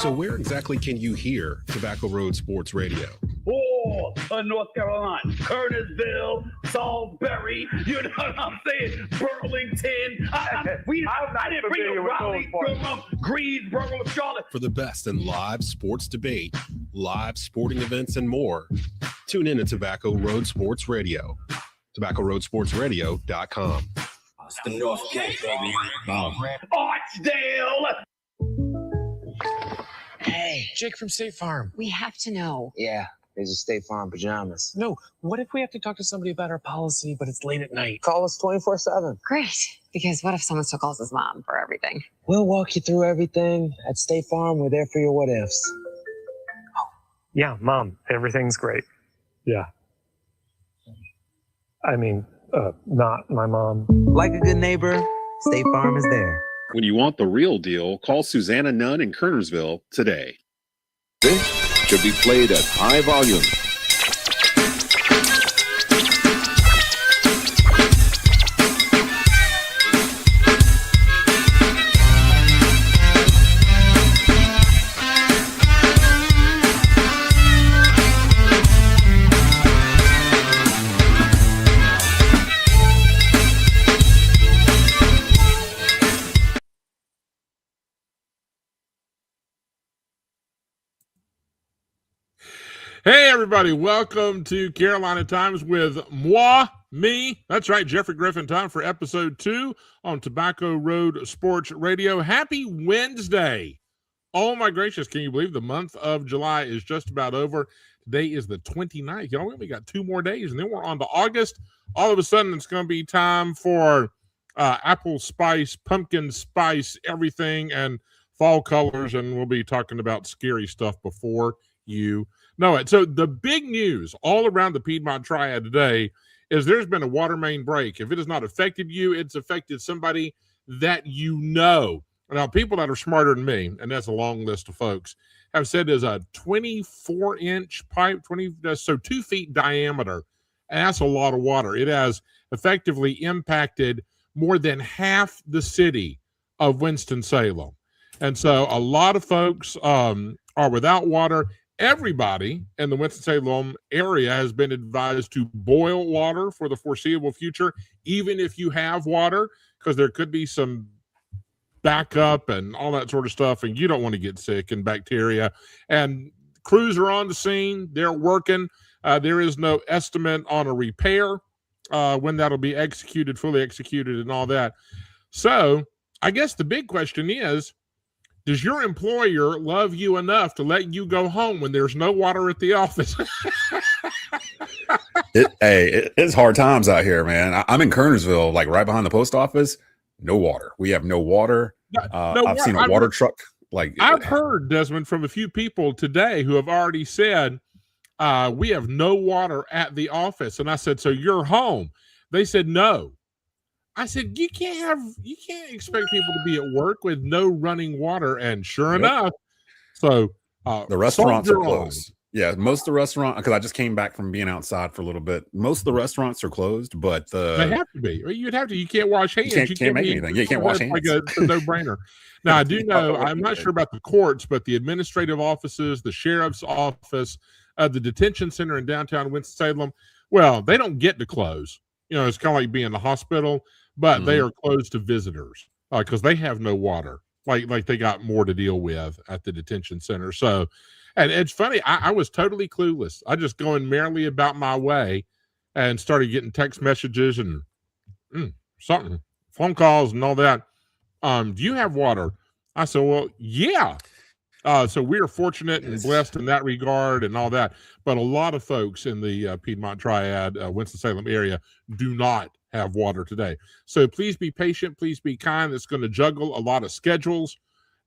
So where exactly can you hear Tobacco Road Sports Radio? Oh, North Carolina, Kernersville, Salisbury, you know what I'm saying? Burlington. I didn't bring you Raleigh, Greensboro, Charlotte. For the best in live sports debate, live sporting events, and more, tune in to Tobacco Road Sports Radio. TobaccoRoadSportsRadio.com. It's the North Gate, baby. Archdale. Hey, Jake from State Farm. We have to know. Yeah, there's a State Farm pajamas. No, what if we have to talk to somebody about our policy, but it's late at night? Call us 24/7. Great, because what if someone still calls his mom for everything? We'll walk you through everything. At State Farm, we're there for your what ifs. Oh, yeah, Mom, everything's great. Yeah. I mean, not my mom. Like a good neighbor, State Farm is there. When you want the real deal, call Suzanna Nunn in Kernersville today. This should be played at high volume. Hey, everybody. Welcome to Carolina Times with me. That's right, Jeffrey Griffin. Time for episode 2 on Tobacco Road Sports Radio. Happy Wednesday. Oh, my gracious. Can you believe the month of July is just about over? Today is the 29th. You know, we only got 2 more days, and then we're on to August. All of a sudden, it's going to be time for apple spice, pumpkin spice, everything, and fall colors, and we'll be talking about scary stuff before you know it. So the big news all around the Piedmont Triad today is there's been a water main break. If it has not affected you, it's affected somebody that you know. Now, people that are smarter than me, and that's a long list of folks, have said there's a 24-inch pipe, 2 feet diameter, and that's a lot of water. It has effectively impacted more than half the city of Winston-Salem. And so a lot of folks are without water. Everybody in the Winston-Salem area has been advised to boil water for the foreseeable future, even if you have water, because there could be some backup and all that sort of stuff, and you don't want to get sick and bacteria. And crews are on the scene. They're working. There is no estimate on a repair when that'll be executed, fully executed, and all that. So I guess the big question is, does your employer love you enough to let you go home when there's no water at the office? It's hard times out here, man. I'm in Kernersville, like right behind the post office. No water. We have no water. I've seen a water truck. I've heard, Desmond, from a few people today who have already said, we have no water at the office. And I said, so you're home? They said, no. I said, you can't expect people to be at work with no running water. And sure enough, so the restaurants are closed. Yeah, most of the restaurants, because I just came back from being outside for a little bit. Most of the restaurants are closed, but they have to be. You'd have to. You can't wash hands. You can't make anything. You can't wash hands. Like a no-brainer. Now, I do know, I'm not sure about the courts, but the administrative offices, the sheriff's office, the detention center in downtown Winston-Salem, well, they don't get to close. You know, it's kind of like being in the hospital. But they are closed to visitors because they have no water. Like they got more to deal with at the detention center. So, and it's funny, I was totally clueless. I just going merrily about my way and started getting text messages and phone calls and all that. Do you have water? I said, well, yeah. So we are fortunate and blessed in that regard and all that. But a lot of folks in the Piedmont Triad, Winston-Salem area do not have water today. So please be patient. Please be kind. It's going to juggle a lot of schedules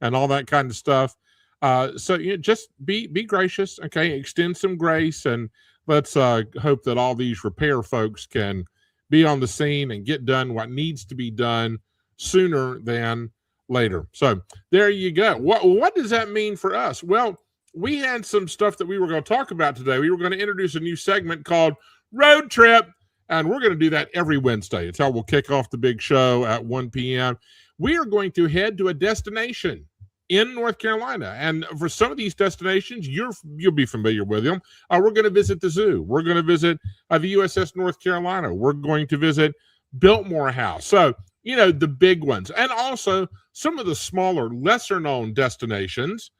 and all that kind of stuff. So just be gracious. Okay. Extend some grace, and let's hope that all these repair folks can be on the scene and get done what needs to be done sooner than later. So there you go. What does that mean for us? Well, we had some stuff that we were going to talk about today. We were going to introduce a new segment called Road Trip, and we're going to do that every Wednesday. It's how we'll kick off the big show at 1 p.m. We are going to head to a destination in North Carolina. And for some of these destinations, you'll be familiar with them. We're going to visit the zoo. We're going to visit the USS North Carolina. We're going to visit Biltmore House. So, the big ones. And also some of the smaller, lesser-known destinations.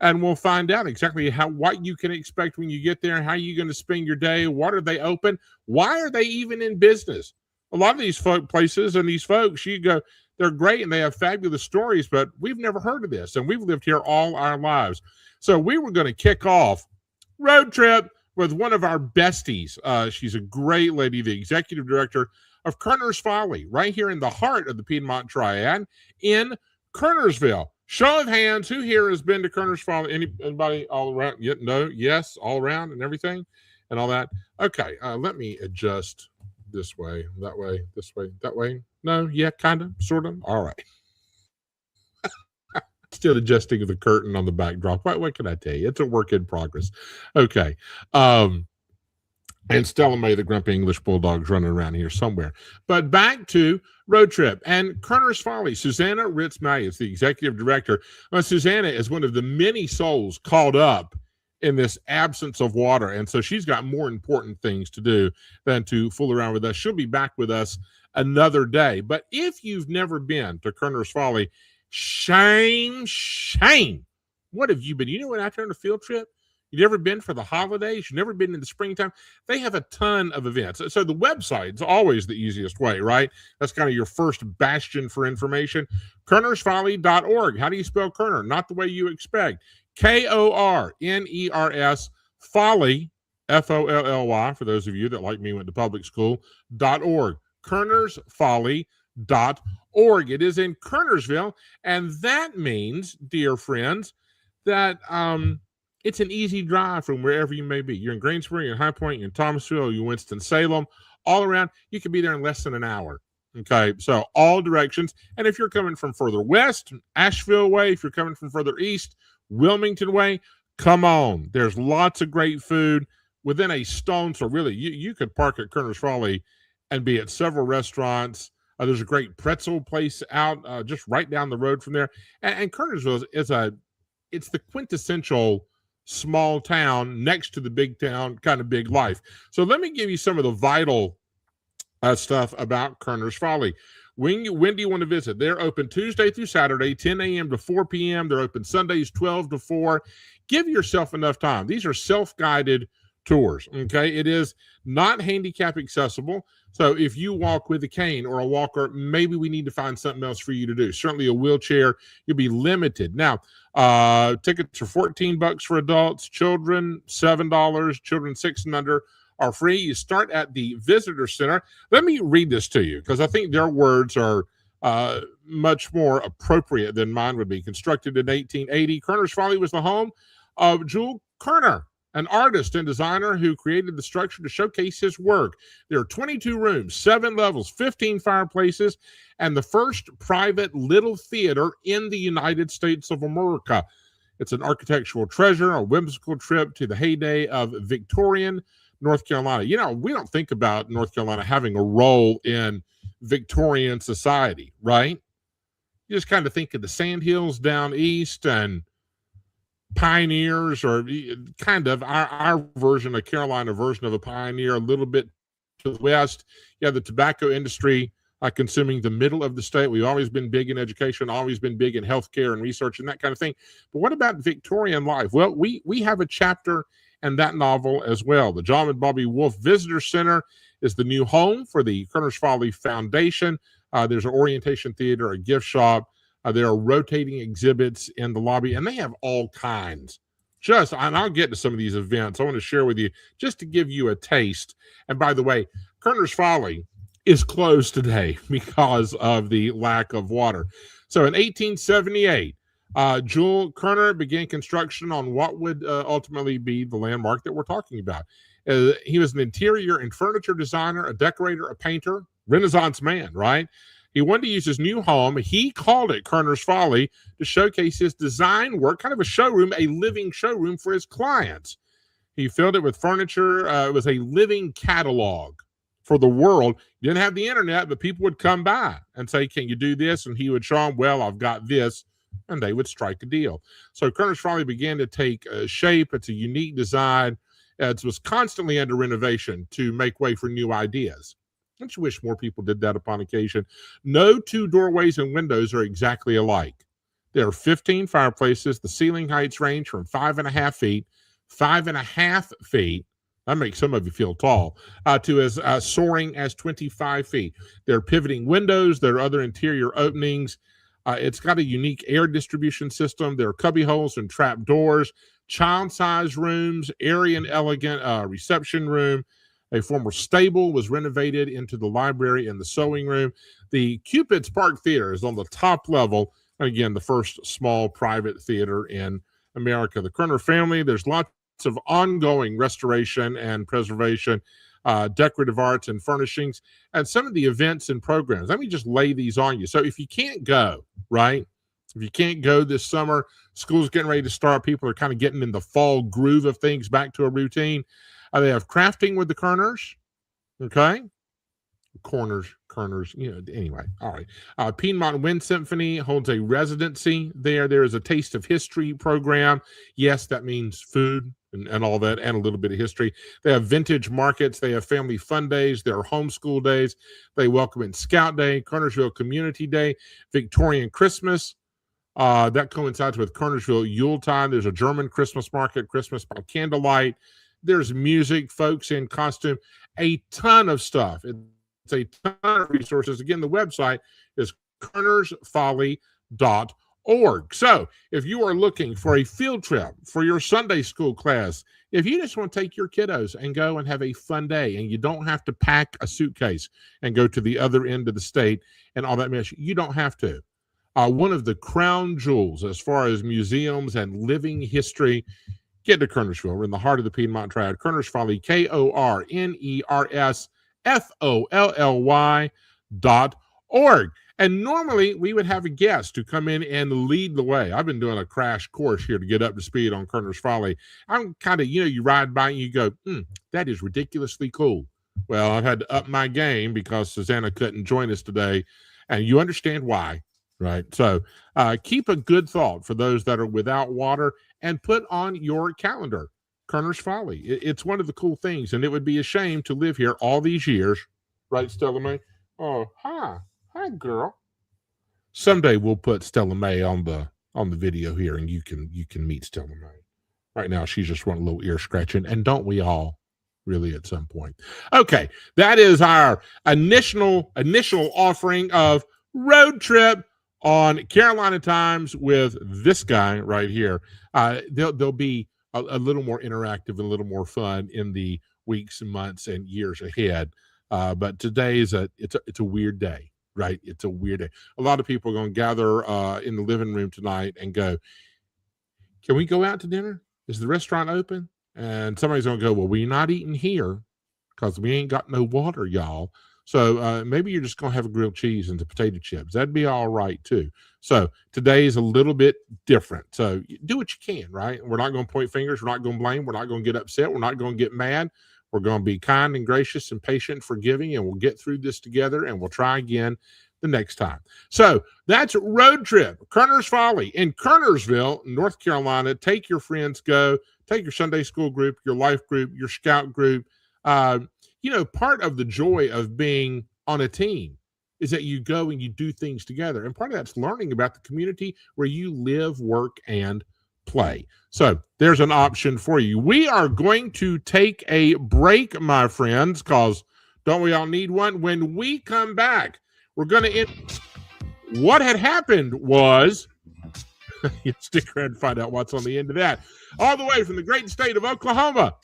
And we'll find out exactly what you can expect when you get there, how you're going to spend your day, what are they open, why are they even in business? A lot of these places and these folks, you go, they're great and they have fabulous stories, but we've never heard of this, and we've lived here all our lives. So we were going to kick off Road Trip with one of our besties. She's a great lady, the executive director of Korners Folly, right here in the heart of the Piedmont Triad in Kornersville. Show of hands, who here has been to Korners Folly? Anybody all around? No, yes, all around and everything and all that. Okay, let me adjust this way, that way, this way, that way. No, yeah, kind of, sort of. All right. Still adjusting the curtain on the backdrop. What can I tell you? It's a work in progress. Okay. And Stella May, the grumpy English bulldog's running around here somewhere. But back to Road Trip and Korners Folly. Suzanna Ritz Malliett is the executive director. Suzanna is one of the many souls caught up in this absence of water. And so she's got more important things to do than to fool around with us. She'll be back with us another day. But if you've never been to Korners Folly, shame. What have you been? You went out there on a field trip? You've never been for the holidays? You've never been in the springtime? They have a ton of events. So the website's always the easiest way, right? That's kind of your first bastion for information. KornersFolly.org. How do you spell Korner? Not the way you expect. Korners, Folly, Folly, for those of you that, like me, went to public school, .org. KornersFolly.org. It is in Kernersville, and that means, dear friends, that it's an easy drive from wherever you may be. You're in Greensboro, you're in High Point, you're in Thomasville, you're in Winston-Salem, all around. You can be there in less than an hour. Okay, so all directions. And if you're coming from further west, Asheville way, if you're coming from further east, Wilmington way, come on. There's lots of great food within a stone. So really, you could park at Korners Folly and be at several restaurants. There's a great pretzel place out just right down the road from there. And Kernersville it's the quintessential small town next to the big town, kind of big life. So let me give you some of the vital stuff about Korners Folly. When do you want to visit? They're open Tuesday through Saturday, 10 a.m. to 4 p.m. They're open Sundays, 12 to 4. Give yourself enough time. These are self-guided tours, okay? It is not handicap accessible. So if you walk with a cane or a walker, maybe we need to find something else for you to do. Certainly a wheelchair, you'll be limited. Now, tickets are $14 for adults, children $7, children 6 and under are free. You start at the visitor center. Let me read this to you because I think their words are much more appropriate than mine would be. Constructed in 1880, Korners Folly was the home of Jules Korner, an artist and designer who created the structure to showcase his work. There are 22 rooms, 7 levels, 15 fireplaces, and the first private little theater in the United States of America. It's an architectural treasure, a whimsical trip to the heyday of Victorian North Carolina. We don't think about North Carolina having a role in Victorian society, right? You just kind of think of the sandhills down east and pioneers, or kind of our version, a Carolina version of a pioneer, a little bit to the west. You have the tobacco industry consuming the middle of the state. We've always been big in education, always been big in healthcare and research and that kind of thing. But what about Victorian life? Well, we have a chapter in that novel as well. The John and Bobby Wolfe Visitor Center is the new home for the Korners Folly Foundation. There's an orientation theater, a gift shop. There are rotating exhibits in the lobby, and they have all kinds. And I'll get to some of these events I want to share with you just to give you a taste. And by the way, Korners Folly is closed today because of the lack of water. So in 1878, Jules Korner began construction on what would ultimately be the landmark that we're talking about. He was an interior and furniture designer, a decorator, a painter, Renaissance man, right? He wanted to use his new home. He called it Korners Folly to showcase his design work, kind of a showroom, a living showroom for his clients. He filled it with furniture. It was a living catalog for the world. He didn't have the internet, but people would come by and say, can you do this? And he would show them, well, I've got this and they would strike a deal. So Korners Folly began to take shape. It's a unique design. It was constantly under renovation to make way for new ideas. Don't you wish more people did that upon occasion? No two doorways and windows are exactly alike. There are 15 fireplaces. The ceiling heights range from 5.5 feet, 5.5 feet. That makes some of you feel tall, to as soaring as 25 feet. There are pivoting windows. There are other interior openings. It's got a unique air distribution system. There are cubby holes and trap doors, child-sized rooms, airy and elegant reception room. A former stable was renovated into the library and the sewing room. The Cupid's Park Theater is on the top level. Again, the first small private theater in America. The Korner family, there's lots of ongoing restoration and preservation, decorative arts and furnishings, and some of the events and programs. Let me just lay these on you. So if you can't go, right? If you can't go this summer, school's getting ready to start. People are kind of getting in the fall groove of things, back to a routine. They have crafting with the Korners, okay? Korners, anyway. All right. Piedmont Wind Symphony holds a residency there. There is a Taste of History program. Yes, that means food and all that, and a little bit of history. They have vintage markets. They have family fun days. There are homeschool days. They welcome in Scout Day, Kornersville Community Day, Victorian Christmas. That coincides with Kornersville Yuletide. There's a German Christmas market, Christmas by candlelight. There's music, folks in costume, a ton of stuff. It's a ton of resources. Again, the website is kornersfolly.org. So if you are looking for a field trip for your Sunday school class, if you just want to take your kiddos and go and have a fun day, and you don't have to pack a suitcase and go to the other end of the state and all that mess, you don't have to. One of the crown jewels as far as museums and living history, get to Kornersville. We're in the heart of the Piedmont Triad. Korners Folly, KORNERSFOLLY.org. And normally we would have a guest to come in and lead the way. I've been doing a crash course here to get up to speed on Korners Folly. I'm kind of, you ride by and you go, that is ridiculously cool. Well, I've had to up my game because Suzanna couldn't join us today, and you understand why, right? So keep a good thought for those that are without water, and put on your calendar Korners Folly. It's one of the cool things, and it would be a shame to live here all these years, right, Stella May? Oh, hi, girl. Someday we'll put Stella May on the video here, and you can meet Stella May. Right now, she's just wanting a little ear scratching, and don't we all? Really, at some point. Okay, that is our initial offering of Road Trip on Carolina Times with this guy right here. There'll be a little more interactive and a little more fun in the weeks and months and years ahead. But today is it's a weird day, right? It's a weird day. A lot of people are going to gather in the living room tonight and go, can we go out to dinner? Is the restaurant open? And somebody's going to go, well, we're not eating here because we ain't got no water, y'all. So maybe you're just going to have a grilled cheese and the potato chips. That'd be all right, too. So today is a little bit different. So do what you can, right? We're not going to point fingers. We're not going to blame. We're not going to get upset. We're not going to get mad. We're going to be kind and gracious and patient, forgiving, and we'll get through this together, and we'll try again the next time. So that's Road Trip, Korners Folly in Kernersville, North Carolina. Take your friends, go. Take your Sunday school group, your life group, your scout group. Part of the joy of being on a team is that you go and you do things together. And part of that's learning about the community where you live, work, and play. So there's an option for you. We are going to take a break, my friends, because don't we all need one? When we come back, we're going to what had happened was you stick around and find out what's on the end of that. All the way from the great state of Oklahoma,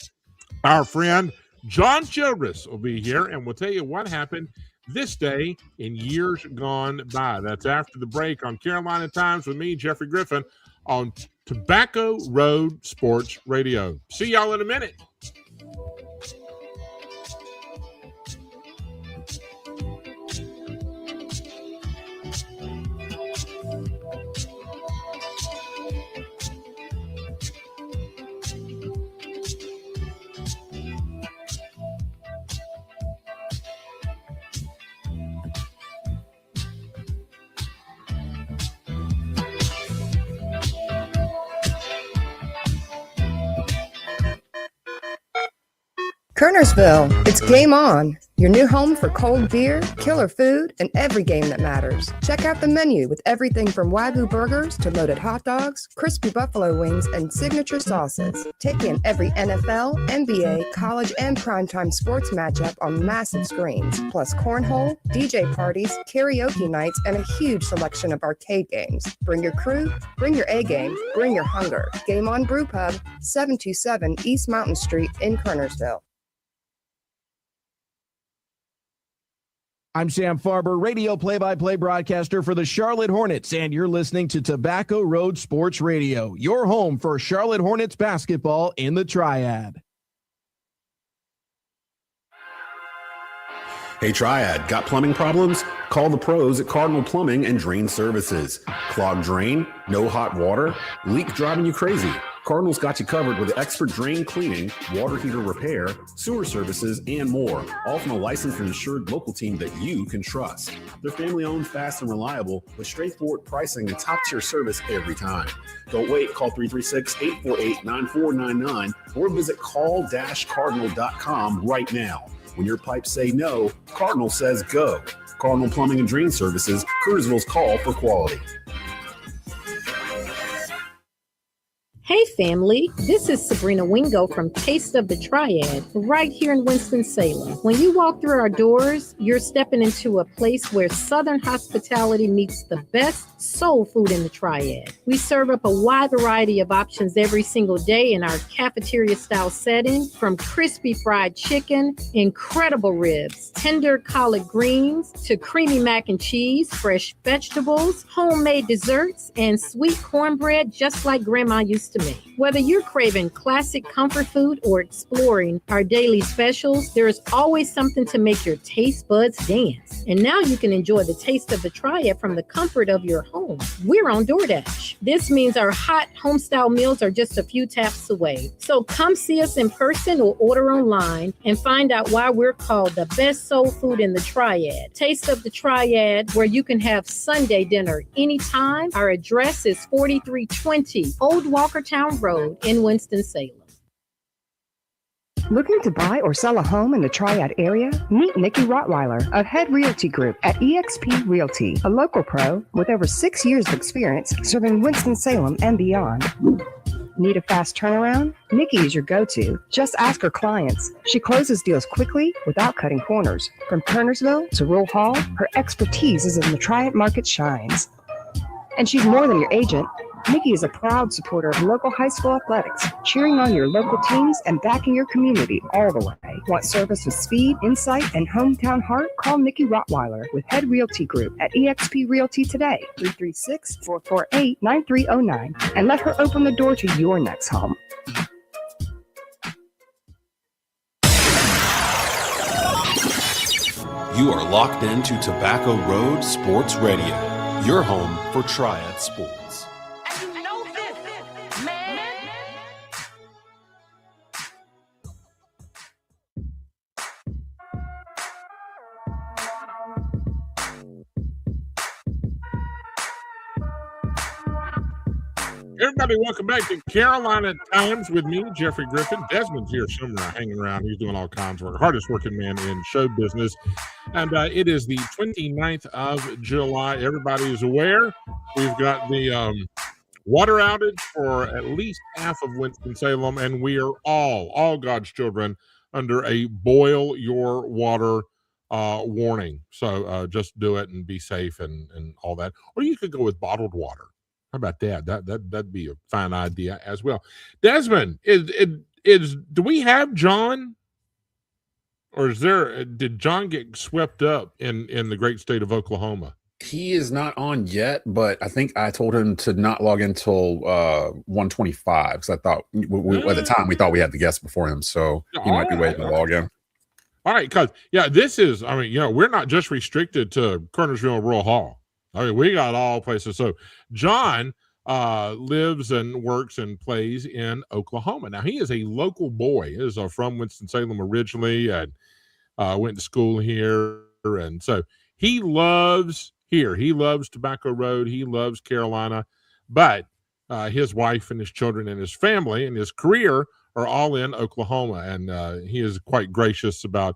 our friend John Childress will be here, and we'll tell you what happened this day in years gone by. That's after the break on Carolina Times with me, Jeffrey Griffin, on Tobacco Road Sports Radio. See y'all in a minute. Kernersville, it's game on. Your new home for cold beer, killer food, and every game that matters. Check out the menu with everything from Wagyu burgers to loaded hot dogs, crispy buffalo wings, and signature sauces. Take in every NFL, NBA, college, and primetime sports matchup on massive screens, plus cornhole, DJ parties, karaoke nights, and a huge selection of arcade games. Bring your crew, bring your A-game, bring your hunger. Game On Brew Pub, 727 East Mountain Street in Kernersville. I'm Sam Farber, radio play-by-play broadcaster for the Charlotte Hornets, and you're listening to Tobacco Road Sports Radio, your home for Charlotte Hornets basketball in the Triad. Hey, Triad, got plumbing problems? Call the pros at Cardinal Plumbing and Drain Services. Clogged drain? No hot water? Leak driving you crazy? Cardinal's got you covered with expert drain cleaning, water heater repair, sewer services, and more, all from a licensed and insured local team that you can trust. They're family-owned, fast, and reliable with straightforward pricing and top-tier service every time. Don't wait. Call 336-848-9499 or visit call-cardinal.com right now. When your pipes say no, Cardinal says go. Cardinal Plumbing and Drain Services, Kernersville's call for quality. Hey family, this is Sabrina Wingo from Taste of the Triad, right here in Winston-Salem. When you walk through our doors, you're stepping into a place where Southern hospitality meets the best soul food in the Triad. We serve up a wide variety of options every single day in our cafeteria-style setting, from crispy fried chicken, incredible ribs, tender collard greens, to creamy mac and cheese, fresh vegetables, homemade desserts, and sweet cornbread just like Grandma used to make. Whether you're craving classic comfort food or exploring our daily specials, there is always something to make your taste buds dance. And now you can enjoy the Taste of the Triad from the comfort of your home. We're on DoorDash. This means our hot home-style meals are just a few taps away. So come see us in person or order online and find out why we're called the best soul food in the Triad. Taste of the Triad, where you can have Sunday dinner anytime. Our address is 4320 Old Walkertown Road in Winston-Salem. Looking to buy or sell a home in the Triad area? Meet Nikki Rottweiler of Head Realty Group at eXp Realty, a local pro with over 6 years of experience serving Winston-Salem and beyond. Need a fast turnaround? Nikki is your go-to. Just ask her clients. She closes deals quickly without cutting corners. From Kernersville to Rural Hall, her expertise is in the Triad market shines. And she's more than your agent. Nikki is a proud supporter of local high school athletics, cheering on your local teams and backing your community all the way. Want service with speed, insight, and hometown heart? Call Nikki Rottweiler with Head Realty Group at eXp Realty today, 336-448-9309, and let her open the door to your next home. You are locked into Tobacco Road Sports Radio, your home for Triad Sports. Everybody, welcome back to Carolina Times with me, Jeffrey Griffin. Desmond's here somewhere hanging around. He's doing all kinds of work. Hardest working man in show business. And it is the 29th of July. Everybody is aware. We've got the water outage for at least half of Winston-Salem, and we are all God's children, under a boil your water warning. So just do it and be safe and all that. Or you could go with bottled water. How about that? That'd be a fine idea as well. Desmond, do we have John, or did John get swept up in the great state of Oklahoma? He is not on yet, but I think I told him to not log in until 1:25 because I thought at the time we thought we had the guest before him, so he might be waiting to log in. All right, because this is, we're not just restricted to Kornersville and Rural Hall. We got all places. So John lives and works and plays in Oklahoma. Now, he is a local boy. He is from Winston-Salem originally and went to school here. And so he loves here. He loves Tobacco Road. He loves Carolina. But his wife and his children and his family and his career are all in Oklahoma, and he is quite gracious about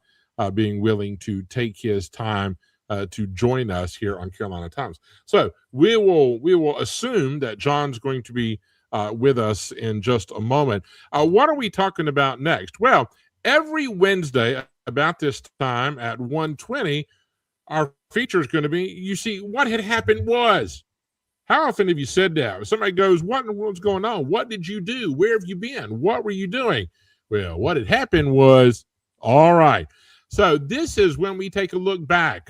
being willing to take his time to join us here on Carolina Times. So we will assume that John's going to be with us in just a moment. What are we talking about next? Well, every Wednesday about this time at 1:20, our feature is going to be, you see, what had happened was. How often have you said that? When somebody goes, what in the world's going on? What did you do? Where have you been? What were you doing? Well, what had happened was, all right. So this is when we take a look back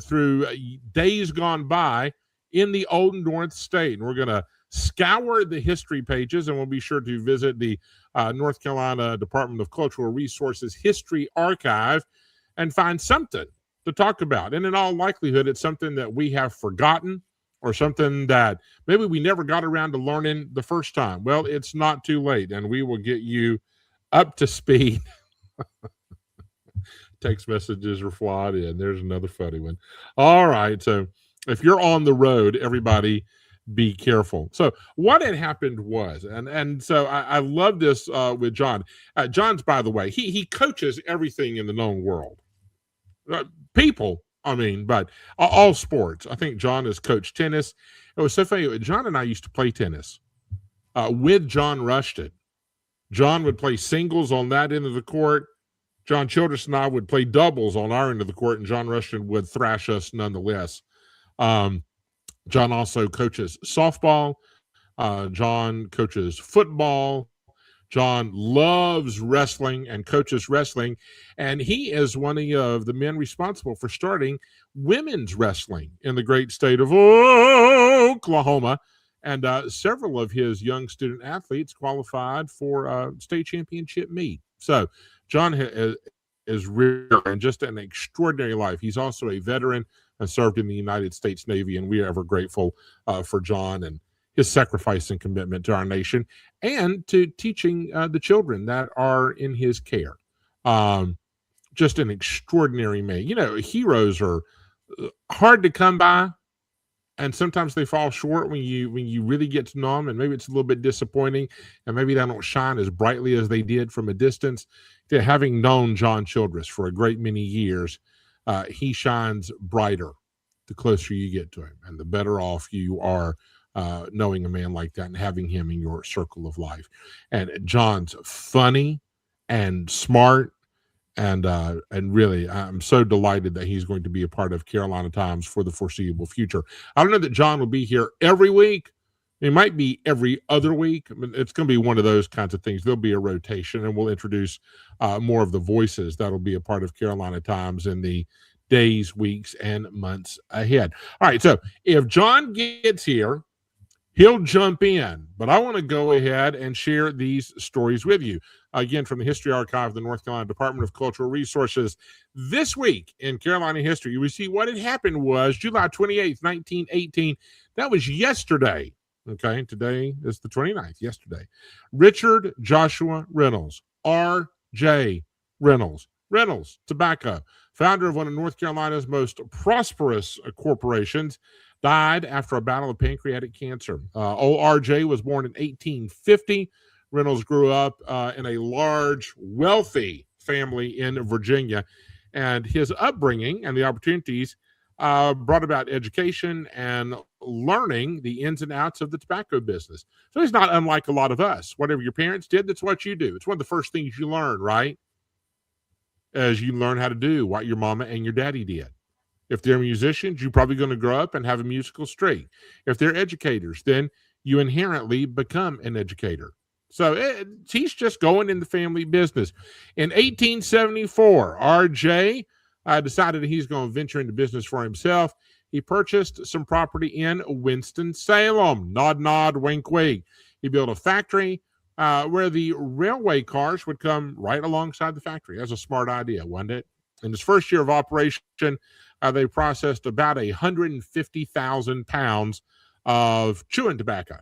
through days gone by in the Old North State. And we're going to scour the history pages, and we'll be sure to visit the North Carolina Department of Cultural Resources History Archive and find something to talk about. And in all likelihood, it's something that we have forgotten, or something that maybe we never got around to learning the first time. Well, it's not too late, and we will get you up to speed. Text messages are flawed in. There's another funny one. All right, so if you're on the road, everybody be careful. So what had happened was, and so I love this with John. John's, by the way, he coaches everything in the known world. People, I mean, but all sports. I think John has coached tennis. It was so funny. John and I used to play tennis with John Rushton. John would play singles on that end of the court. John Childress and I would play doubles on our end of the court, and John Rushton would thrash us nonetheless. John also coaches softball. John coaches football. John loves wrestling and coaches wrestling, and he is one of the men responsible for starting women's wrestling in the great state of Oklahoma, and several of his young student athletes qualified for state championship meet. So John is really and just an extraordinary life. He's also a veteran and served in the United States Navy, and we are ever grateful for John and his sacrifice and commitment to our nation and to teaching the children that are in his care. Just an extraordinary man. You know, heroes are hard to come by, and sometimes they fall short when you really get to know them, and maybe it's a little bit disappointing, and maybe they don't shine as brightly as they did from a distance. Having known John Childress for a great many years, he shines brighter the closer you get to him, and the better off you are knowing a man like that and having him in your circle of life. And John's funny and smart, and really, I'm so delighted that he's going to be a part of Carolina Times for the foreseeable future. I don't know that John will be here every week. It might be every other week. I mean, it's going to be one of those kinds of things. There'll be a rotation, and we'll introduce more of the voices that'll be a part of Carolina Times in the days, weeks, and months ahead. All right, so if John gets here, he'll jump in, but I want to go ahead and share these stories with you. Again, from the History Archive of the North Carolina Department of Cultural Resources. This week in Carolina history, we see what had happened was July 28th, 1918. That was yesterday. Okay, today is the 29th, yesterday. Richard Joshua Reynolds, R.J. Reynolds, Reynolds Tobacco, founder of one of North Carolina's most prosperous corporations, died after a battle of pancreatic cancer. Old RJ was born in 1850. Reynolds grew up in a large, wealthy family in Virginia, and his upbringing and the opportunities brought about education and learning the ins and outs of the tobacco business. So he's not unlike a lot of us. Whatever your parents did, that's what you do. It's one of the first things you learn, right? As you learn how to do what your mama and your daddy did. If they're musicians, you're probably going to grow up and have a musical streak. If they're educators, then you inherently become an educator. So he's just going in the family business. In 1874, R.J. decided that he's going to venture into business for himself. He purchased some property in Winston-Salem. Nod, nod, wink, wink. He built a factory where the railway cars would come right alongside the factory. That's a smart idea, wasn't it? In his first year of operation, they processed about 150,000 pounds of chewing tobacco.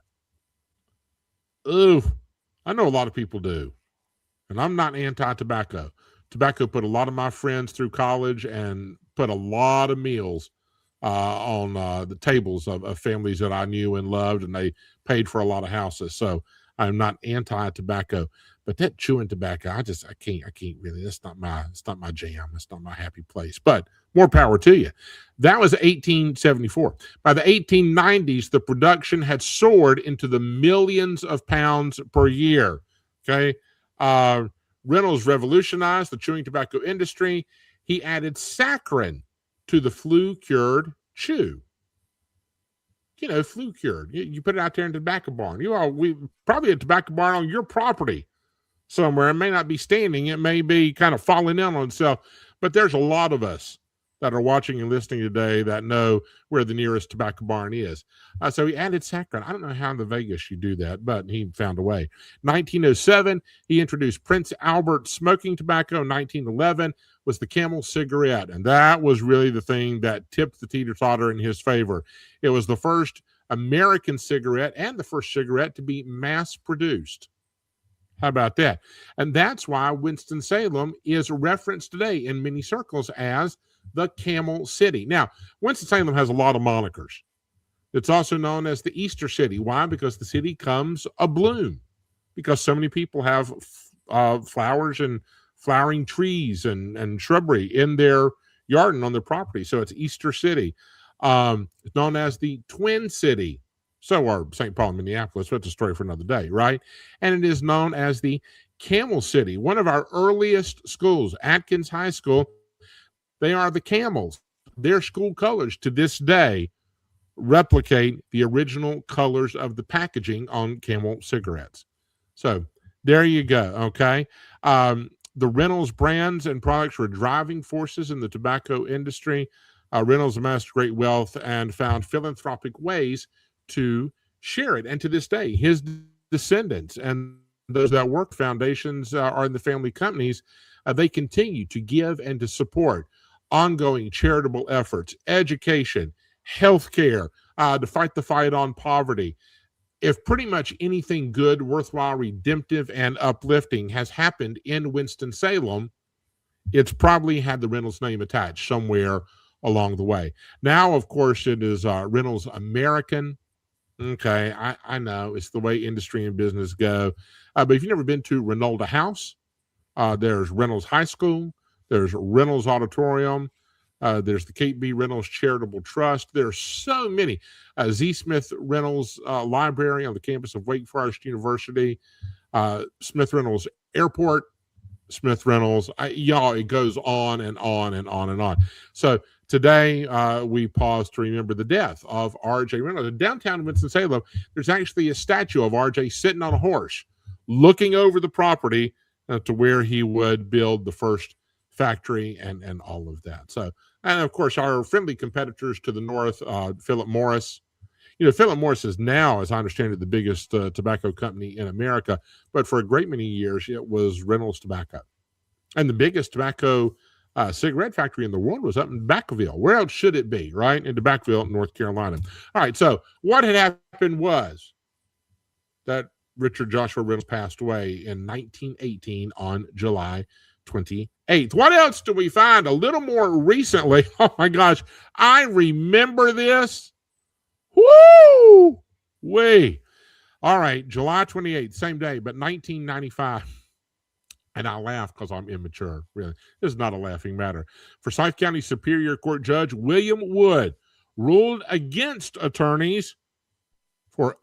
Ooh, I know a lot of people do, and I'm not anti-tobacco. Tobacco put a lot of my friends through college and put a lot of meals on the tables of families that I knew and loved, and they paid for a lot of houses. So I'm not anti-tobacco. But that chewing tobacco, I can't really. It's not my jam. It's not my happy place. But more power to you. That was 1874. By the 1890s, the production had soared into the millions of pounds per year. Okay. Reynolds revolutionized the chewing tobacco industry. He added saccharin to the flu-cured chew. Flu cured. You put it out there in the tobacco barn. We probably a tobacco barn on your property somewhere. It may not be standing. It may be kind of falling in on itself. But there's a lot of us that are watching and listening today that know where the nearest tobacco barn is. So he added saccharin. I don't know how in the Vegas you do that, but he found a way. 1907, he introduced Prince Albert smoking tobacco. 1911 was the Camel cigarette, and that was really the thing that tipped the teeter-totter in his favor. It was the first American cigarette and the first cigarette to be mass-produced. How about that? And that's why Winston-Salem is referenced today in many circles as the Camel City. Now, Winston-Salem has a lot of monikers. It's also known as the Easter City. Why? Because the city comes abloom. Because so many people have flowers and flowering trees and shrubbery in their yard and on their property. So it's Easter City. It's known as the Twin City. So are St. Paul and Minneapolis, but it's a story for another day, right? And it is known as the Camel City. One of our earliest schools, Atkins High School, they are the Camels. Their school colors to this day replicate the original colors of the packaging on Camel cigarettes. So there you go, okay? The Reynolds brands and products were driving forces in the tobacco industry. Reynolds amassed great wealth and found philanthropic ways to share it. And to this day, his descendants and those that work foundations are in the family companies, they continue to give and to support ongoing charitable efforts, education, healthcare, to fight the fight on poverty. If pretty much anything good, worthwhile, redemptive, and uplifting has happened in Winston-Salem, it's probably had the Reynolds name attached somewhere along the way. Now, of course, it is Reynolds American. Okay, I know it's the way industry and business go. But if you've never been to Reynolda House, there's Reynolds High School, there's Reynolds Auditorium, there's the Kate B. Reynolds Charitable Trust. There's so many. Z. Smith Reynolds Library on the campus of Wake Forest University, Smith Reynolds Airport, Smith Reynolds. It goes on and on and on and on. So today we pause to remember the death of R.J. Reynolds. In downtown Winston-Salem, there's actually a statue of R.J. sitting on a horse, looking over the property to where he would build the first factory and all of that. So, and of course, our friendly competitors to the north, Philip Morris. Philip Morris is now, as I understand it, the biggest tobacco company in America. But for a great many years, it was Reynolds Tobacco. And the biggest tobacco cigarette factory in the world was up in Vacaville. Where else should it be, right? In Vacaville, North Carolina. All right, so what had happened was that Richard Joshua Reynolds passed away in 1918 on July 28th. What else do we find a little more recently? Oh my gosh, I remember this. Woo! All right, July 28th, same day, but 1995. And I laugh because I'm immature, really. This is not a laughing matter. Forsyth County Superior Court Judge William Wood ruled against attorneys for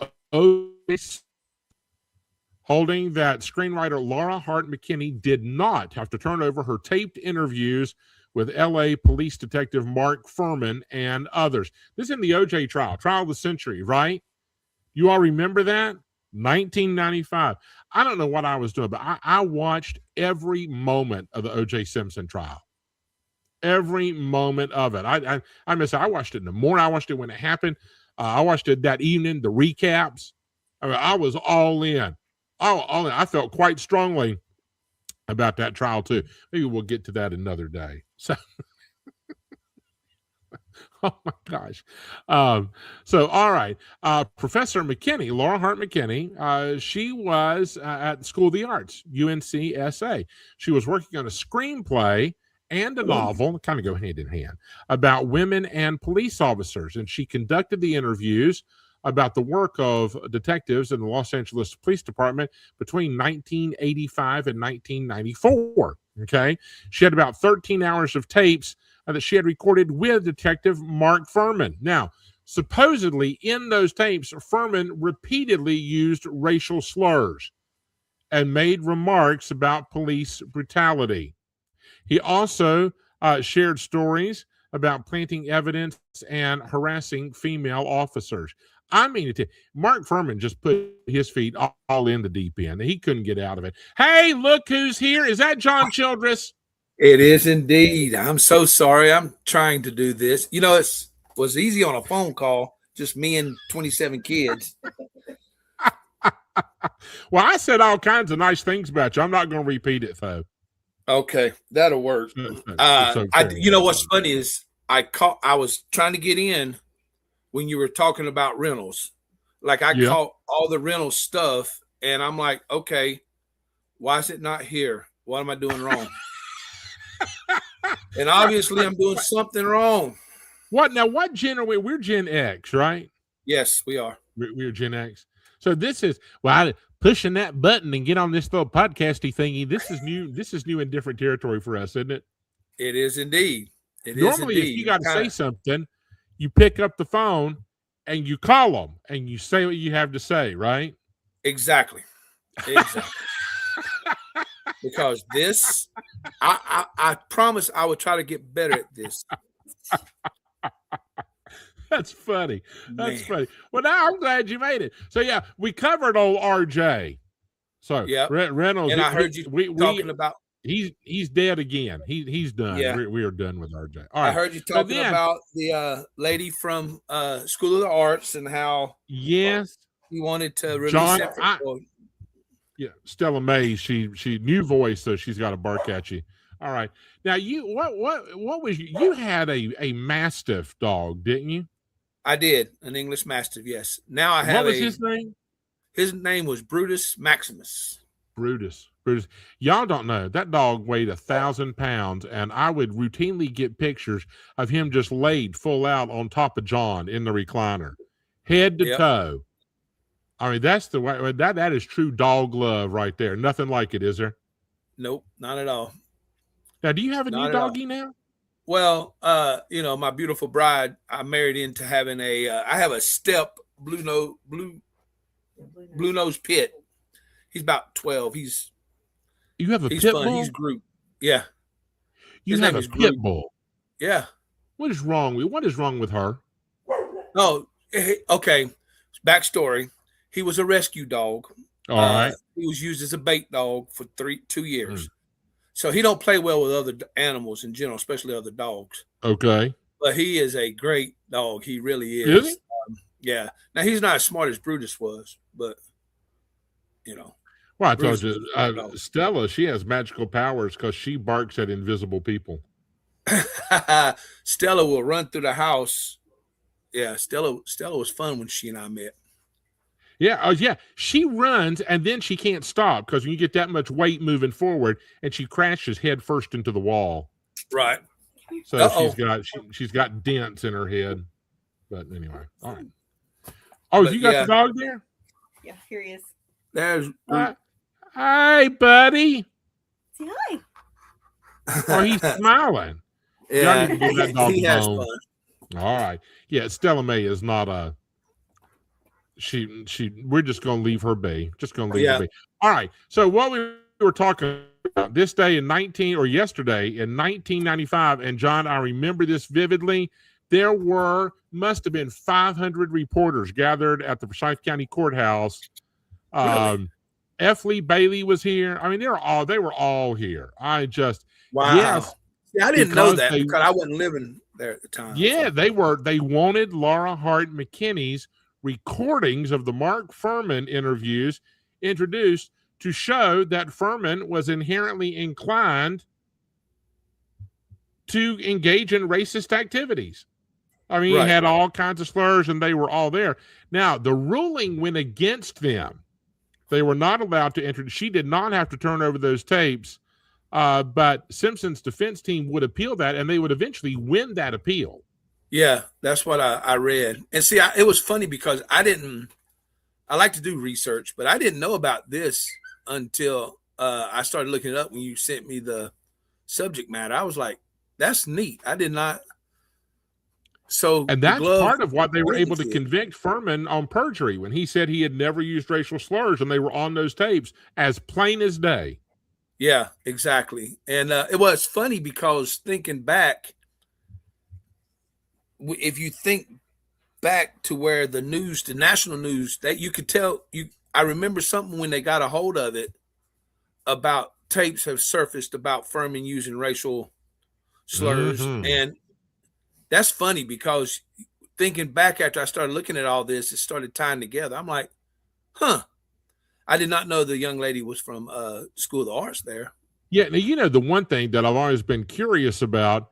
holding that screenwriter Laura Hart McKinney did not have to turn over her taped interviews with L.A. Police Detective Mark Furman and others. This is in the O.J. trial of the century, right? You all remember that? 1995. I don't know what I was doing, but I watched every moment of the O.J. Simpson trial. Every moment of it. I watched it in the morning. I watched it when it happened. I watched it that evening, the recaps. I was all in. I felt quite strongly about that trial too. Maybe we'll get to that another day. So, oh my gosh. All right. Professor McKinney, Laura Hart McKinney, she was at the School of the Arts, UNCSA. She was working on a screenplay and a novel, kind of go hand in hand, about women and police officers. And she conducted the interviews about the work of detectives in the Los Angeles Police Department between 1985 and 1994. Okay. She had about 13 hours of tapes that she had recorded with Detective Mark Furman. Now, supposedly in those tapes, Furman repeatedly used racial slurs and made remarks about police brutality. He also shared stories about planting evidence and harassing female officers. I mean, Mark Furman just put his feet all in the deep end. He couldn't get out of it. Hey, look who's here. Is that John Childress? It is indeed. I'm so sorry. I'm trying to do this. You know, it was easy on a phone call, just me and 27 kids. Well, I said all kinds of nice things about you. I'm not going to repeat it, though. Okay, that'll work. You know what's funny is I was trying to get in when you were talking about rentals. Like I caught all the rental stuff, and I'm like, okay, why is it not here? What am I doing wrong? And obviously, I'm doing something wrong. What now? What gen are we? We're Gen X, right? Yes, we are. We're Gen X. So this is pushing that button and get on this little podcasty thingy. This is new. This is new and different territory for us, isn't it? It is indeed. Normally, if you got to say something, you pick up the phone and you call them and you say what you have to say, right? Exactly. Because this, I promise I will try to get better at this. That's funny. That's funny. Well, now I'm glad you made it. So yeah, we covered old RJ. So yeah, Reynolds. And I heard you talking about. He's dead again. He's done. Yeah. We are done with RJ. All right. I heard you talking about the lady from School of the Arts and how he wanted to release John, it. Stella May. She new voice, so she's got to bark at you. All right. Now what was you had a Mastiff dog, didn't you? I did, an English Mastiff. Yes. Now I have. What was his name? His name was Brutus Maximus. Brutus. Y'all don't know that dog weighed 1,000 pounds, and I would routinely get pictures of him just laid full out on top of John in the recliner, head to toe. I mean, that's the way that is true dog love right there. Nothing like it, is there? Nope, not at all. Now, do you have a new doggy now? Well, my beautiful bride, I married into having I have a step blue nose pit. He's about 12. You have a pit fun. bull? He's Groot. Yeah. You have a pit bull. Yeah. What is wrong with her? Oh, okay. Backstory. He was a rescue dog. All right. He was used as a bait dog for 2 years. So he don't play well with other animals in general, especially other dogs. Okay. But he is a great dog. He really is. Is he? Yeah. Now, he's not as smart as Brutus was, but, Well, I told you, Stella, she has magical powers because she barks at invisible people. Stella will run through the house. Yeah, Stella was fun when she and I met. Yeah, she runs and then she can't stop because when you get that much weight moving forward, and she crashes head first into the wall. Right. So she's got dents in her head. But anyway, all right. Oh, you got the dog there? Yeah, here he is. There's. Hi, buddy. Say hi. Oh, he's smiling. Yeah, he has fun. All right. Yeah, Stella May is not a. We're just going to leave her be. Just going to leave her be. All right. So what we were talking about this day yesterday in 1995, and John, I remember this vividly. There must have been 500 reporters gathered at the Forsyth County Courthouse. Really? F. Lee Bailey was here. I mean, they were all here. Wow. Yes. Yeah, I didn't know that because I wasn't living there at the time. Yeah, so. They wanted Laura Hart McKinney's recordings of the Mark Furman interviews introduced to show that Furman was inherently inclined to engage in racist activities. I mean, He had all kinds of slurs, and they were all there. Now, the ruling went against them. They were not allowed to enter. She did not have to turn over those tapes, but Simpson's defense team would appeal that, and they would eventually win that appeal. Yeah, that's what I read. And see, it was funny because I like to do research, but I didn't know about this until I started looking it up when you sent me the subject matter. I was like, that's neat. I did not. So, and that's part of what they were able to convict Furman on perjury when he said he had never used racial slurs, and they were on those tapes as plain as day. Yeah, exactly. And it was funny because thinking back, if you think back to where the national news, that you could tell, I remember something when they got a hold of it about tapes have surfaced about Furman using racial slurs. Mm-hmm. And that's funny because thinking back after I started looking at all this, it started tying together. I'm like, huh. I did not know the young lady was from School of the Arts there. Yeah, now, the one thing that I've always been curious about,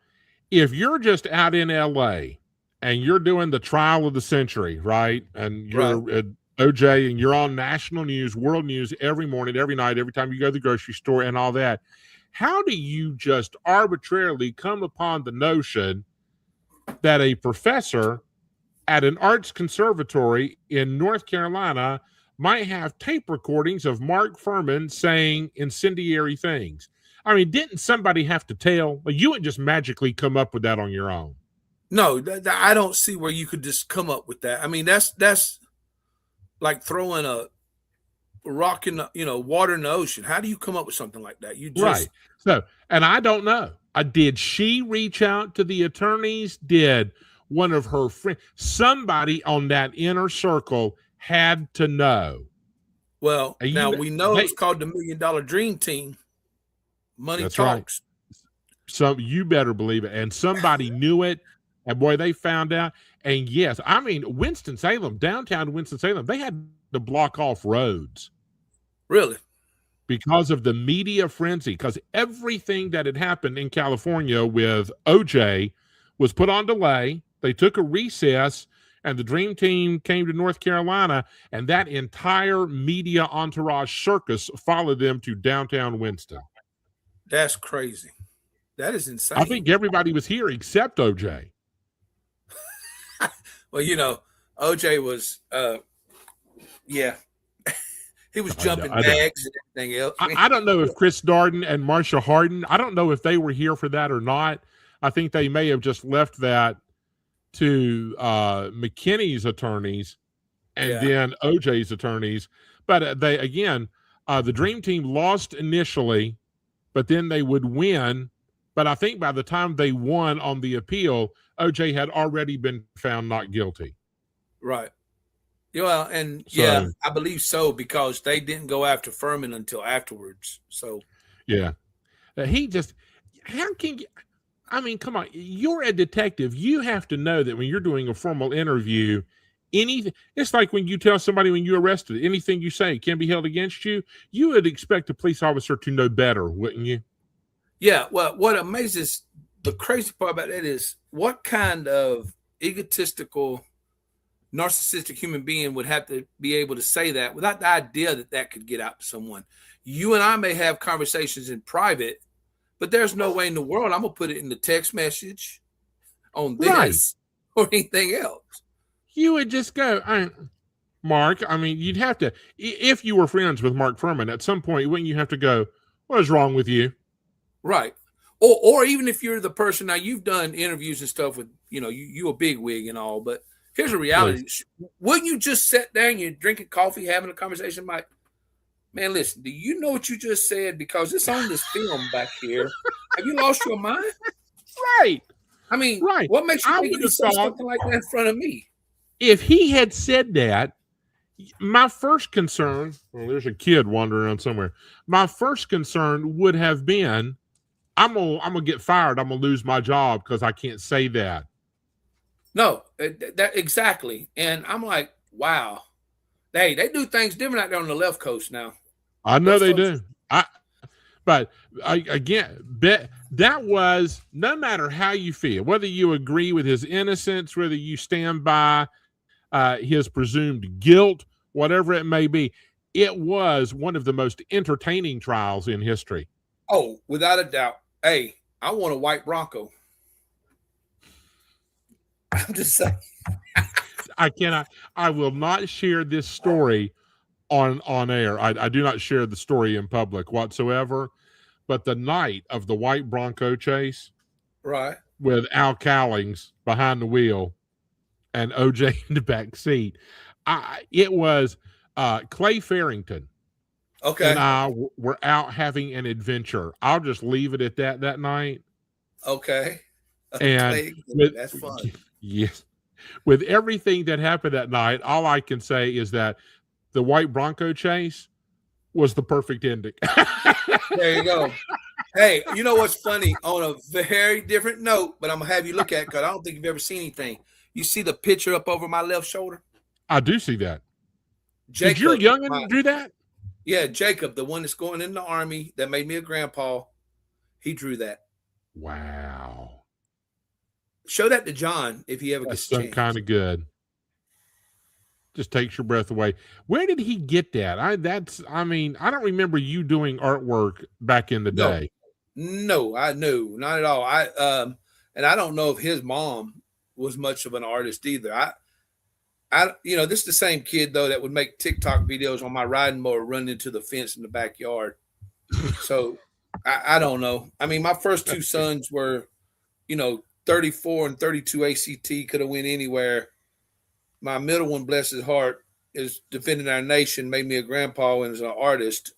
if you're just out in L.A. and you're doing the trial of the century, right, and you're at OJ and you're on national news, world news every morning, every night, every time you go to the grocery store and all that, how do you just arbitrarily come upon the notion that a professor at an arts conservatory in North Carolina might have tape recordings of Mark Furman saying incendiary things? I mean, didn't somebody have to tell? Like, you wouldn't just magically come up with that on your own. No, I don't see where you could just come up with that. I mean, that's like throwing a rock in the, water in the ocean. How do you come up with something like that? You just right. So, and I don't know. Did she reach out to the attorneys? Did one of her friends, somebody on that inner circle had to know? Well, now we know it's called the $1 Million Dream Team. Money that's talks. Right. So you better believe it. And somebody knew it. And boy, they found out. And yes, I mean, Winston-Salem, downtown Winston-Salem, they had to block off roads. Really? Because of the media frenzy, because everything that had happened in California with OJ was put on delay. They took a recess, and the Dream Team came to North Carolina, and that entire media entourage circus followed them to downtown Winston. That's crazy. That is insane. I think everybody was here except OJ. Well, OJ was, yeah. He was jumping bags and everything else. I don't know if Chris Darden and Marsha Harden, I don't know if they were here for that or not. I think they may have just left that to McKinney's attorneys and then OJ's attorneys. But the Dream Team lost initially, but then they would win. But I think by the time they won on the appeal, OJ had already been found not guilty. Right. Well, and yeah, I believe so, because they didn't go after Furman until afterwards. So, yeah, how can you? I mean, come on, you're a detective. You have to know that when you're doing a formal interview, it's like when you tell somebody when you're arrested, anything you say can be held against you. You would expect a police officer to know better, wouldn't you? Yeah. Well, what amazes, the crazy part about that is what kind of egotistical, narcissistic human being would have to be able to say that without the idea that could get out to someone. You and I may have conversations in private, but there's no way in the world I'm going to put it in the text message on this or anything else. You would just go, Mark, I mean, you'd have to, if you were friends with Mark Furman, at some point, wouldn't you have to go, what is wrong with you? Right. Or even if you're the person, now you've done interviews and stuff with, you a big wig and all, but here's the reality. Yes. Wouldn't you just sit there and you're drinking coffee, having a conversation, Mike? Man, listen, do you know what you just said? Because it's on this film back here. Have you lost your mind? Right. I mean, what makes you think you say something like that in front of me? If he had said that, my first concern, well, there's a kid wandering around somewhere. My first concern would have been, I'm gonna get fired. I'm gonna lose my job because I can't say that. No, that exactly. And I'm like, wow. Hey, they do things different out there on the left coast now. I know they do. But that was, no matter how you feel, whether you agree with his innocence, whether you stand by his presumed guilt, whatever it may be, it was one of the most entertaining trials in history. Oh, without a doubt. Hey, I want a white Bronco. I'm just saying. I will not share this story on air. I do not share the story in public whatsoever. But the night of the white Bronco chase, right, with Al Cowlings behind the wheel and OJ in the back seat, it was Clay Farrington. Okay. And I were out having an adventure. I'll just leave it at that night. Okay. And that's fun. Yes. With everything that happened that night, all I can say is that the white Bronco chase was the perfect ending. There you go. Hey, you know what's funny? On a very different note, but I'm going to have you look at it because I don't think you've ever seen anything. You see the picture up over my left shoulder? I do see that. Jacob, did your youngin' do that? Yeah, Jacob, the one that's going in the Army that made me a grandpa, he drew that. Wow. Show that to John if he ever gets a chance. Kind of good. Just takes your breath away. Where did he get that? I don't remember you doing artwork back in the day. No, not at all. And I don't know if his mom was much of an artist either. This is the same kid though that would make TikTok videos on my riding mower running into the fence in the backyard. So I don't know. I mean, my first two sons were, 34 and 32 ACT, could have went anywhere. My middle one, bless his heart, is defending our nation, made me a grandpa and is an artist.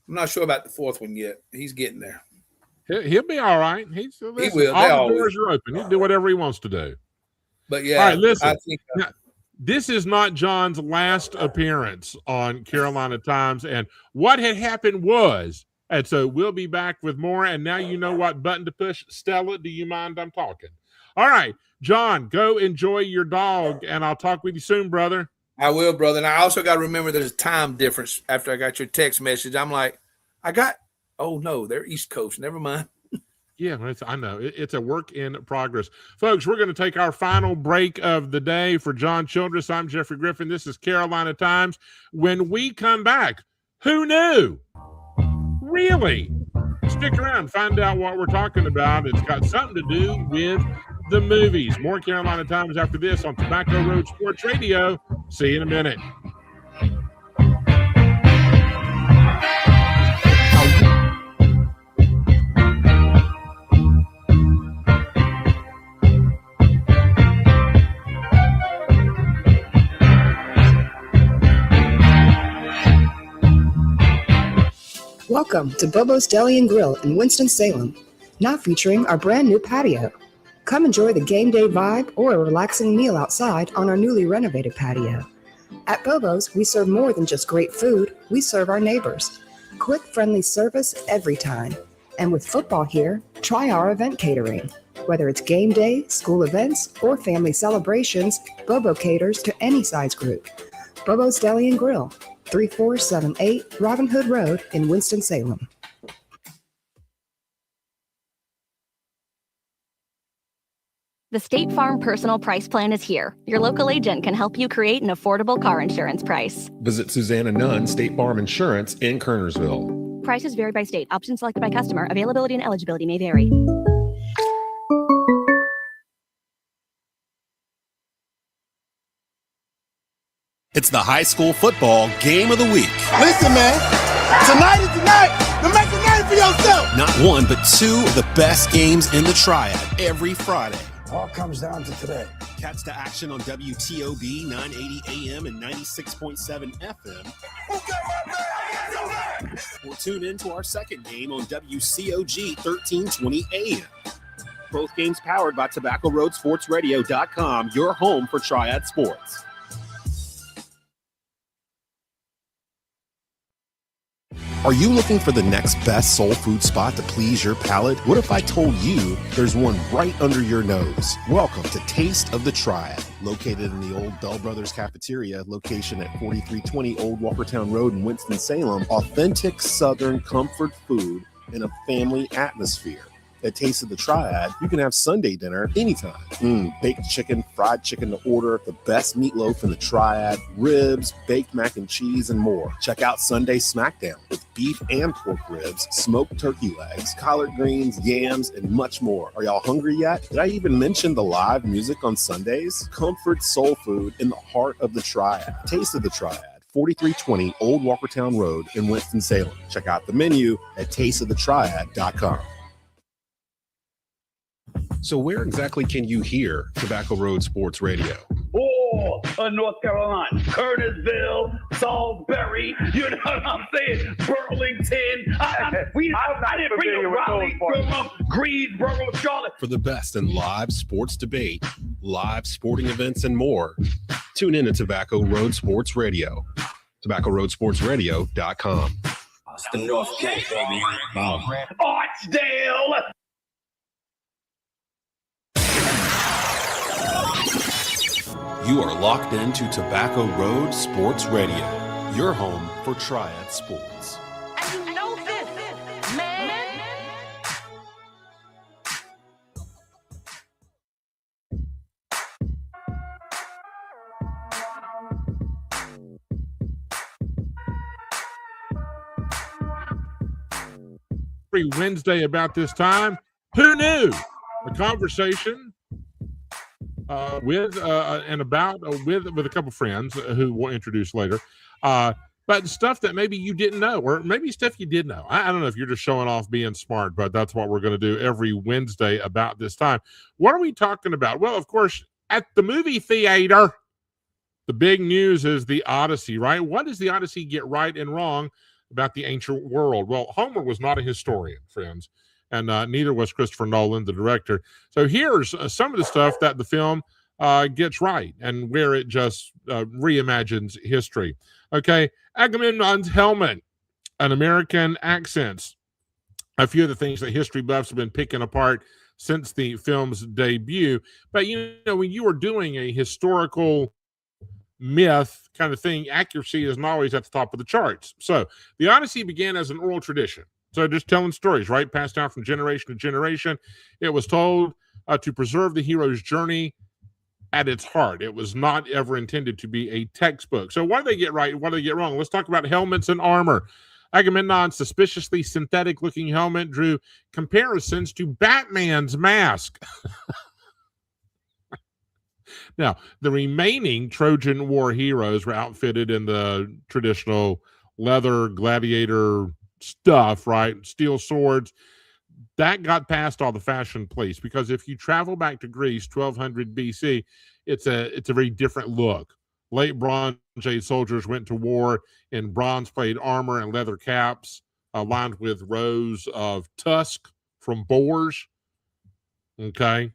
I'm not sure about the fourth one yet. He's getting there. He'll be all right. He will. All the doors are open. He'll do whatever he wants to do. But yeah, all right, listen. I think this is not John's last appearance on Carolina Times, and what had happened was, and so we'll be back with more. And now you know what button to push. Stella, do you mind? I'm talking. All right, John, go enjoy your dog, and I'll talk with you soon, brother. I will, brother. And I also got to remember there's a time difference after I got your text message. I'm like, oh no, they're East Coast. Never mind. Yeah, I know. It's a work in progress. Folks, we're going to take our final break of the day. For John Childress, I'm Jeffrey Griffin. This is Carolina Times. When we come back, who knew? Really? Stick around, find out what we're talking about. It's got something to do with the movies. More Carolina Times after this on Tobacco Road Sports Radio. See you in a minute. Welcome to Bobo's Deli and Grill in Winston-Salem, now featuring our brand new patio. Come enjoy the game day vibe or a relaxing meal outside on our newly renovated patio. At Bobo's, we serve more than just great food, we serve our neighbors. Quick, friendly service every time. And with football here, try our event catering. Whether it's game day, school events, or family celebrations, Bobo caters to any size group. Bobo's Deli and Grill, 3478 Robin Hood Road in Winston-Salem. The State Farm Personal Price Plan is here. Your local agent can help you create an affordable car insurance price. Visit Suzanna Nunn, State Farm Insurance in Kornersville. Prices vary by state. Options selected by customer. Availability and eligibility may vary. It's the high school football game of the week. Listen, man, tonight is the night to make a name for yourself. Not one, but two of the best games in the Triad every Friday. All comes down to today. Catch the action on WTOB 980 AM and 96.7 FM. Or tune in to our second game on WCOG 1320 AM. Both games powered by TobaccoRoadSportsRadio.com, your home for Triad Sports. Are you looking for the next best soul food spot to please your palate? What if I told you there's one right under your nose? Welcome to Taste of the Triad, located in the old Bell Brothers Cafeteria, location at 4320 Old Walkertown Road in Winston-Salem. Authentic Southern comfort food in a family atmosphere. At Taste of the Triad, you can have Sunday dinner anytime. Baked chicken, fried chicken to order, the best meatloaf in the Triad, ribs, baked mac and cheese, and more. Check out Sunday Smackdown with beef and pork ribs, smoked turkey legs, collard greens, yams, and much more. Are y'all hungry yet? Did I even mention the live music on Sundays? Comfort soul food in the heart of the Triad. Taste of the Triad. 4320 Old Walkertown Road in Winston-Salem. Check out the menu at tasteofthetriad.com. So where exactly can you hear Tobacco Road Sports Radio? All of North Carolina, Kernersville, Salisbury, you know what I'm saying? Burlington. I didn't bring a Raleigh from Greensboro, Charlotte. For the best in live sports debate, live sporting events, and more, tune in to Tobacco Road Sports Radio. TobaccoRoadSportsRadio.com. North Archdale. You are locked into Tobacco Road Sports Radio, your home for Triad Sports. You know this, man. Every Wednesday about this time, who knew? A conversation with a couple friends who we'll introduce later, but stuff that maybe you didn't know, or maybe stuff you did know. I don't know if you're just showing off being smart, but that's what we're going to do every Wednesday about this time. What are we talking about? Well, of course, at the movie theater, the big news is the Odyssey, right? What does the Odyssey get right and wrong about the ancient world? Well, Homer was not a historian, friends. And neither was Christopher Nolan, the director. So here's some of the stuff that the film gets right and where it just reimagines history. Okay, Agamemnon's helmet, an American accents, a few of the things that history buffs have been picking apart since the film's debut. But, you know, when you are doing a historical myth kind of thing, accuracy isn't always at the top of the charts. So the Odyssey began as an oral tradition. So just telling stories, right? Passed down from generation to generation. It was told to preserve the hero's journey at its heart. It was not ever intended to be a textbook. So what do they get right? What do they get wrong? Let's talk about helmets and armor. Agamemnon's suspiciously synthetic-looking helmet drew comparisons to Batman's mask. Now, the remaining Trojan War heroes were outfitted in the traditional leather gladiator stuff, right? Steel swords. That got past all the fashion police, because if you travel back to Greece, 1200 BC, it's a very different look. Late Bronze Age soldiers went to war in bronze-plated armor and leather caps, lined with rows of tusk from boars. Okay.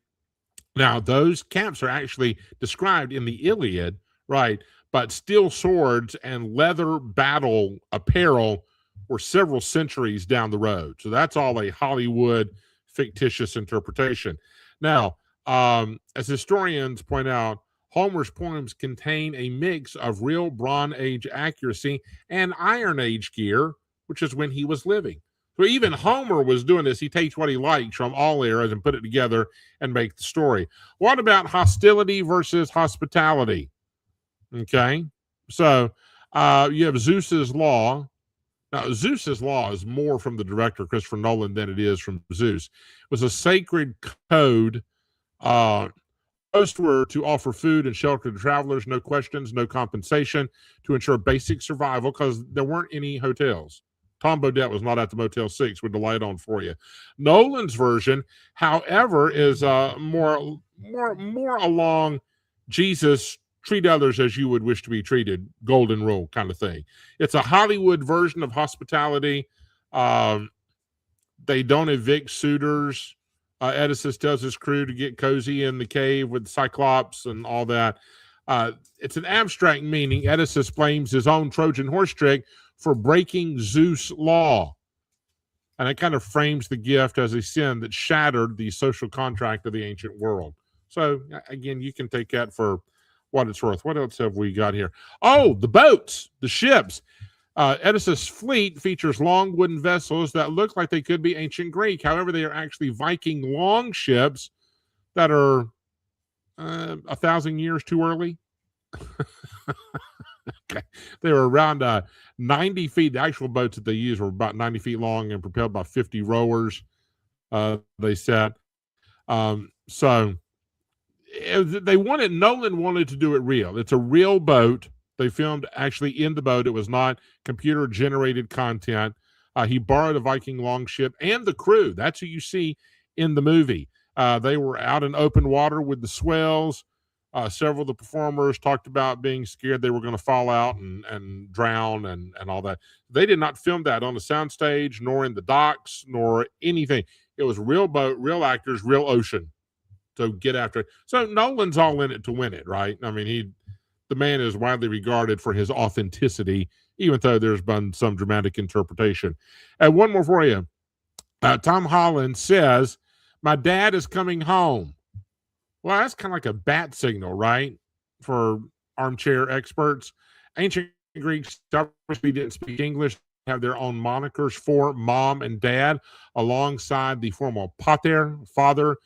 Now, those caps are actually described in the Iliad, right? But steel swords and leather battle apparel were several centuries down the road. So that's all a Hollywood fictitious interpretation. Now, as historians point out, Homer's poems contain a mix of real Bronze Age accuracy and Iron Age gear, which is when he was living. So even Homer was doing this. He takes what he likes from all eras and put it together and make the story. What about hostility versus hospitality? Okay, so you have Zeus's Law. Now, Zeus's Law is more from the director, Christopher Nolan, than it is from Zeus. It was a sacred code. Most were to offer food and shelter to travelers, no questions, no compensation, to ensure basic survival, because there weren't any hotels. Tom Bodett was not at the Motel 6 with the light on for you. Nolan's version, however, is more along Jesus, treat others as you would wish to be treated, golden rule kind of thing. It's a Hollywood version of hospitality. They don't evict suitors. Odysseus tells his crew to get cozy in the cave with Cyclops and all that. It's an abstract meaning. Odysseus blames his own Trojan horse trick for breaking Zeus' law. And it kind of frames the gift as a sin that shattered the social contract of the ancient world. So, again, you can take that for what it's worth. What else have we got here? Oh, the boats, the ships. Edessa's fleet features long wooden vessels that look like they could be ancient Greek. However, they are actually Viking longships that are 1,000 years too early. Okay. They were around 90 feet. The actual boats that they used were about 90 feet long and propelled by 50 rowers, they said. So Nolan wanted to do it real. It's a real boat. They filmed actually in the boat. It was not computer-generated content. He borrowed a Viking longship and the crew. That's who you see in the movie. They were out in open water with the swells. Several of the performers talked about being scared they were going to fall out and drown and all that. They did not film that on the soundstage, nor in the docks, nor anything. It was real boat, real actors, real ocean. So get after it. So Nolan's all in it to win it, right? I mean, the man is widely regarded for his authenticity, even though there's been some dramatic interpretation. And one more for you. Tom Holland says, "My dad is coming home." Well, that's kind of like a bat signal, right? For armchair experts. Ancient Greeks obviously didn't speak English, have their own monikers for mom and dad, alongside the formal pater, father.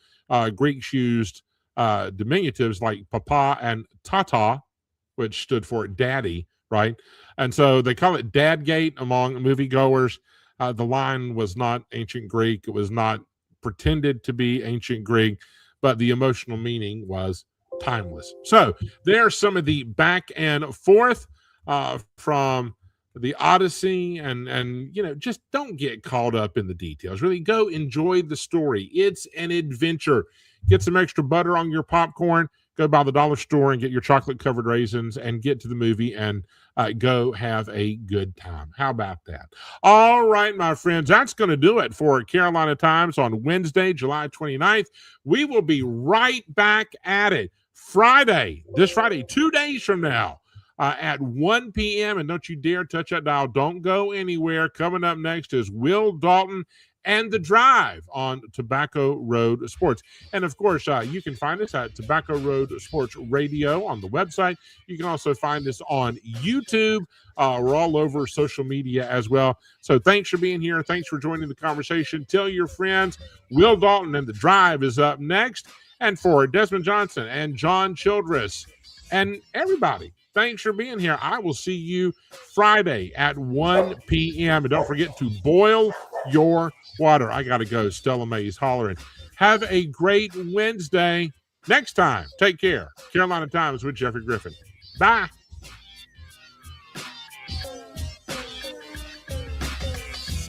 Greeks used diminutives like papa and tata, which stood for daddy, right? And so they call it dadgate among moviegoers. The line was not ancient Greek. It was not pretended to be ancient Greek, but the emotional meaning was timeless. So there's some of the back and forth from the Odyssey, and just don't get caught up in the details. Really go enjoy the story. It's an adventure. Get some extra butter on your popcorn. Go by the dollar store and get your chocolate-covered raisins and get to the movie and go have a good time. How about that? All right, my friends, that's going to do it for Carolina Times on Wednesday, July 29th. We will be right back at it this Friday, 2 days from now at 1 p.m. And don't you dare touch that dial. Don't go anywhere. Coming up next is Will Dalton and The Drive on Tobacco Road Sports. And of course, you can find us at Tobacco Road Sports Radio on the website. You can also find us on YouTube. We're all over social media as well. So thanks for being here. Thanks for joining the conversation. Tell your friends. Will Dalton and The Drive is up next. And for Desmond Johnson and John Childress and everybody, thanks for being here. I will see you Friday at 1 p.m. And don't forget to boil your water. I got to go. Stella May's hollering. Have a great Wednesday. Next time, take care. Carolina Times with Jeffrey Griffin. Bye.